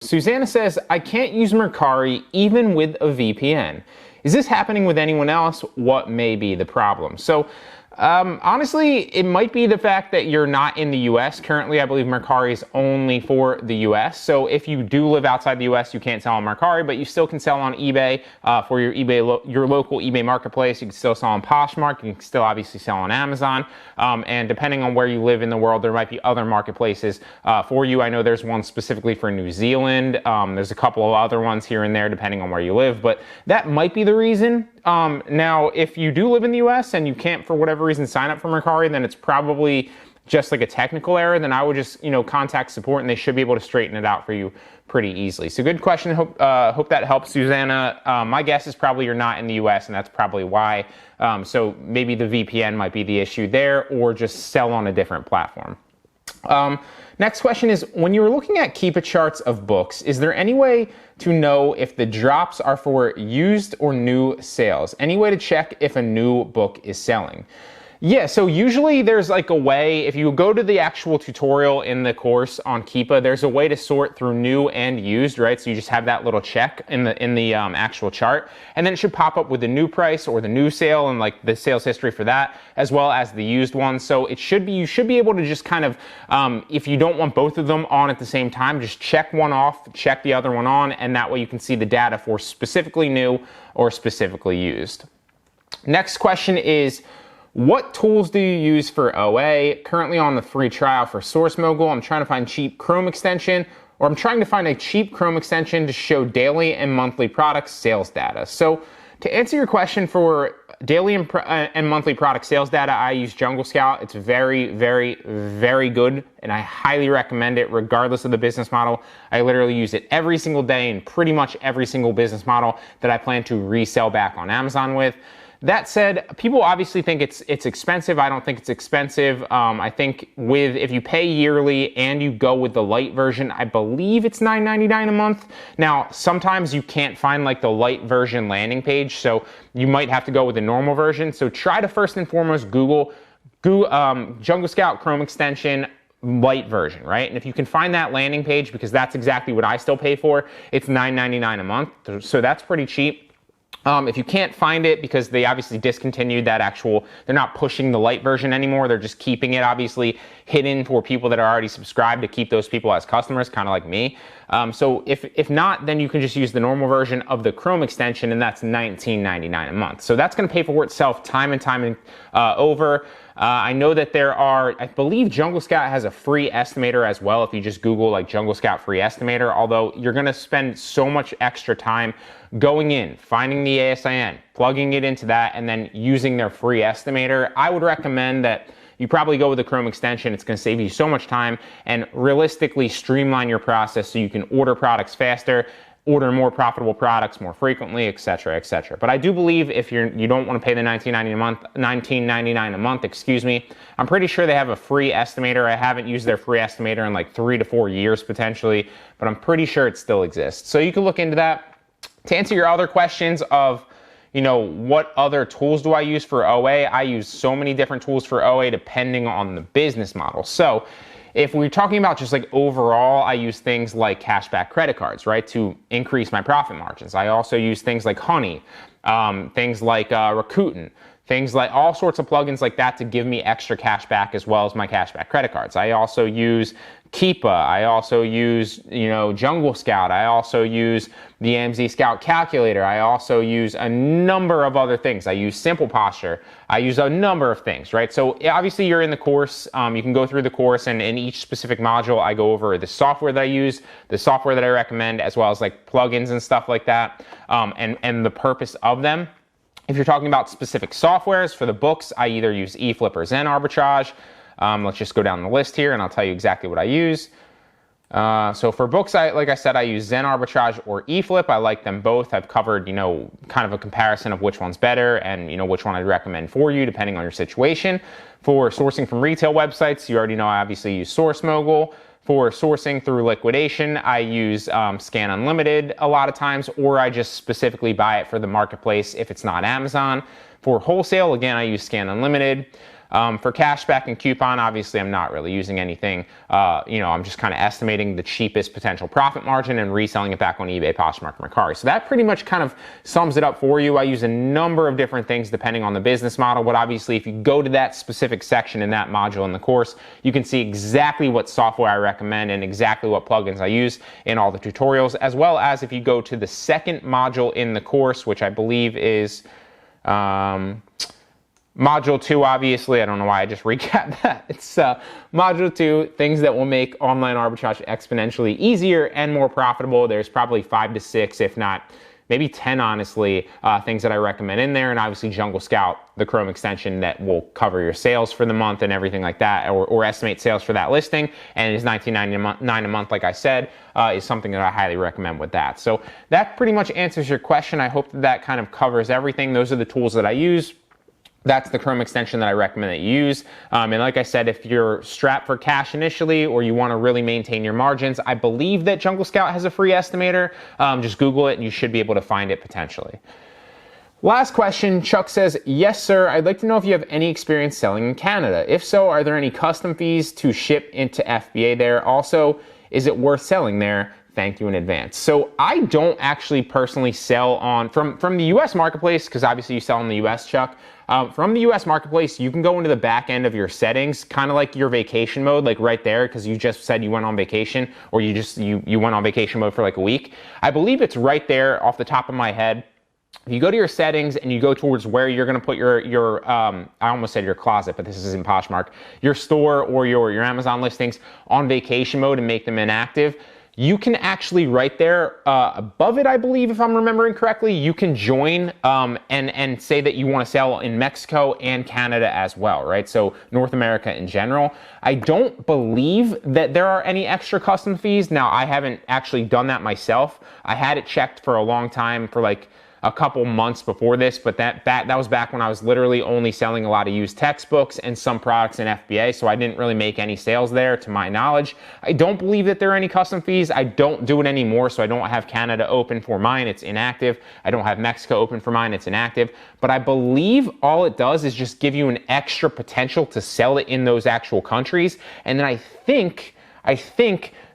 Susanna says, I can't use Mercari even with a VPN. Is this happening with anyone else? What may be the problem? Honestly, it might be the fact that you're not in the US. Currently, I believe Mercari is only for the US. So if you do live outside the US, you can't sell on Mercari, but you still can sell on eBay for your local eBay marketplace. You can still sell on Poshmark. You can still obviously sell on Amazon. And depending on where you live in the world, there might be other marketplaces for you. I know there's one specifically for New Zealand. There's a couple of other ones here and there depending on where you live, but that might be the reason. Now, if you do live in the US and you can't, for whatever reason, sign up for Mercari, then it's probably just like a technical error. Then I would just, contact support and they should be able to straighten it out for you pretty easily. So good question. Hope that helps, Susanna. My guess is probably you're not in the US and that's probably why. So maybe the VPN might be the issue there, or just sell on a different platform. Next question is, when you were looking at Keepa charts of books, is there any way to know if the drops are for used or new sales? Any way to check if a new book is selling? Yeah, so usually there's like a way, if you go to the actual tutorial in the course on Keepa, there's a way to sort through new and used, right? So you just have that little check in the actual chart, and then it should pop up with the new price or the new sale and like the sales history for that, as well as the used one. So you should be able to just kind of, if you don't want both of them on at the same time, just check one off, check the other one on, and that way you can see the data for specifically new or specifically used. Next question is, what tools do you use for OA? Currently on the free trial for Source Mogul, I'm trying to find cheap Chrome extension, or I'm trying to find a cheap Chrome extension to show daily and monthly product sales data. So to answer your question for daily and monthly product sales data, I use Jungle Scout. It's very, very, very good, and I highly recommend it regardless of the business model. I literally use it every single day in pretty much every single business model that I plan to resell back on Amazon with. That said, people obviously think it's expensive. I don't think it's expensive. I think if you pay yearly and you go with the light version, I believe it's $9.99 a month. Now, sometimes you can't find like the light version landing page, so you might have to go with the normal version. So try to first and foremost Google Jungle Scout Chrome extension light version, right? And if you can find that landing page, because that's exactly what I still pay for, it's $9.99 a month. So that's pretty cheap. If you can't find it, because they obviously discontinued that they're not pushing the light version anymore, they're just keeping it obviously hidden for people that are already subscribed to keep those people as customers, kind of like me. So if not, then you can just use the normal version of the Chrome extension, and that's $19.99 a month. So that's going to pay for itself time and time over. I know that I believe Jungle Scout has a free estimator as well if you just Google like Jungle Scout free estimator, although you're going to spend so much extra time going in, finding the ASIN, plugging it into that, and then using their free estimator. I would recommend that you probably go with the Chrome extension. It's going to save you so much time and realistically streamline your process so you can order products faster, order more profitable products more frequently, etc., etc. But I do believe if you don't want to pay the $19.99 a month, excuse me, I'm pretty sure they have a free estimator. I haven't used their free estimator in like 3 to 4 years potentially, but I'm pretty sure it still exists. So you can look into that. To answer your other questions of, what other tools do I use for OA? I use so many different tools for OA depending on the business model. So if we're talking about just like overall, I use things like cashback credit cards, right, to increase my profit margins. I also use things like Honey, things like Rakuten, things like all sorts of plugins like that to give me extra cash back as well as my cashback credit cards. I also use Keepa. I also use, Jungle Scout. I also use the AMZ Scout calculator. I also use a number of other things. I use Simple Posture. I use a number of things, right? So obviously you're in the course. You can go through the course, and in each specific module, I go over the software that I use, the software that I recommend, as well as like plugins and stuff like that, and the purpose of them. If you're talking about specific softwares for the books, I either use eFlip or Zen Arbitrage. Let's just go down the list here and I'll tell you exactly what I use. So for books, like I said, I use Zen Arbitrage or eFlip. I like them both. I've covered, kind of a comparison of which one's better and, which one I'd recommend for you depending on your situation. For sourcing from retail websites, you already know I obviously use Source Mogul. For sourcing through liquidation, I use Scan Unlimited a lot of times, or I just specifically buy it for the marketplace if it's not Amazon. For wholesale, again, I use Scan Unlimited. For cashback and coupon, obviously I'm not really using anything. I'm just kind of estimating the cheapest potential profit margin and reselling it back on eBay, Poshmark, Mercari. So that pretty much kind of sums it up for you. I use a number of different things depending on the business model, but obviously if you go to that specific section in that module in the course, you can see exactly what software I recommend and exactly what plugins I use in all the tutorials, as well as if you go to the second module in the course, which I believe is Module 2, obviously. I don't know why I just recapped that. It's Module 2, things that will make online arbitrage exponentially easier and more profitable. There's probably 5 to 6, if not maybe 10, honestly, things that I recommend in there. And obviously Jungle Scout, the Chrome extension that will cover your sales for the month and everything like that, or estimate sales for that listing, and is $19.99 a month, like I said, is something that I highly recommend with that. So that pretty much answers your question. I hope that kind of covers everything. Those are the tools that I use. That's the Chrome extension that I recommend that you use. And like I said, if you're strapped for cash initially or you want to really maintain your margins, I believe that Jungle Scout has a free estimator. Just Google it and you should be able to find it potentially. Last question, Chuck says, yes, sir. I'd like to know if you have any experience selling in Canada. If so, are there any custom fees to ship into FBA there? Also, is it worth selling there? Thank you in advance. So I don't actually personally sell on from the US marketplace, because obviously you sell in the US, Chuck. From the US marketplace, you can go into the back end of your settings, kind of like your vacation mode, like right there, because you just said you went on vacation, or you went on vacation mode for like a week. I believe it's right there off the top of my head. If you go to your settings and you go towards where you're going to put your I almost said your closet, but this is in Poshmark, your store or your Amazon listings on vacation mode and make them inactive, you can actually right there above it, I believe, if I'm remembering correctly, you can join and say that you want to sell in Mexico and Canada as well, right? So North America in general. I don't believe that there are any extra custom fees. Now, I haven't actually done that myself. I had it checked for a long time, for like a couple months before this, but that was back when I was literally only selling a lot of used textbooks and some products in FBA, so I didn't really make any sales there to my knowledge. I don't believe that there are any custom fees. I don't do it anymore, so I don't have Canada open for mine, it's inactive. I don't have Mexico open for mine, it's inactive. But I believe all it does is just give you an extra potential to sell it in those actual countries, and then I think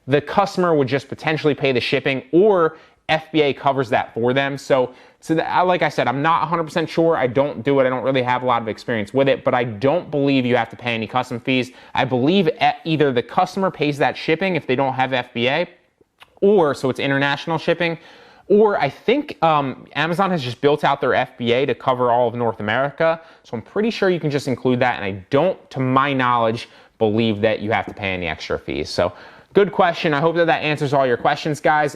the customer would just potentially pay the shipping, or FBA covers that for them. So like I said, I'm not 100% sure. I don't do it. I don't really have a lot of experience with it, but I don't believe you have to pay any custom fees. I believe either the customer pays that shipping if they don't have FBA, or so it's international shipping, or I think Amazon has just built out their FBA to cover all of North America. So I'm pretty sure you can just include that. And I don't, to my knowledge, believe that you have to pay any extra fees. So good question. I hope that answers all your questions, guys.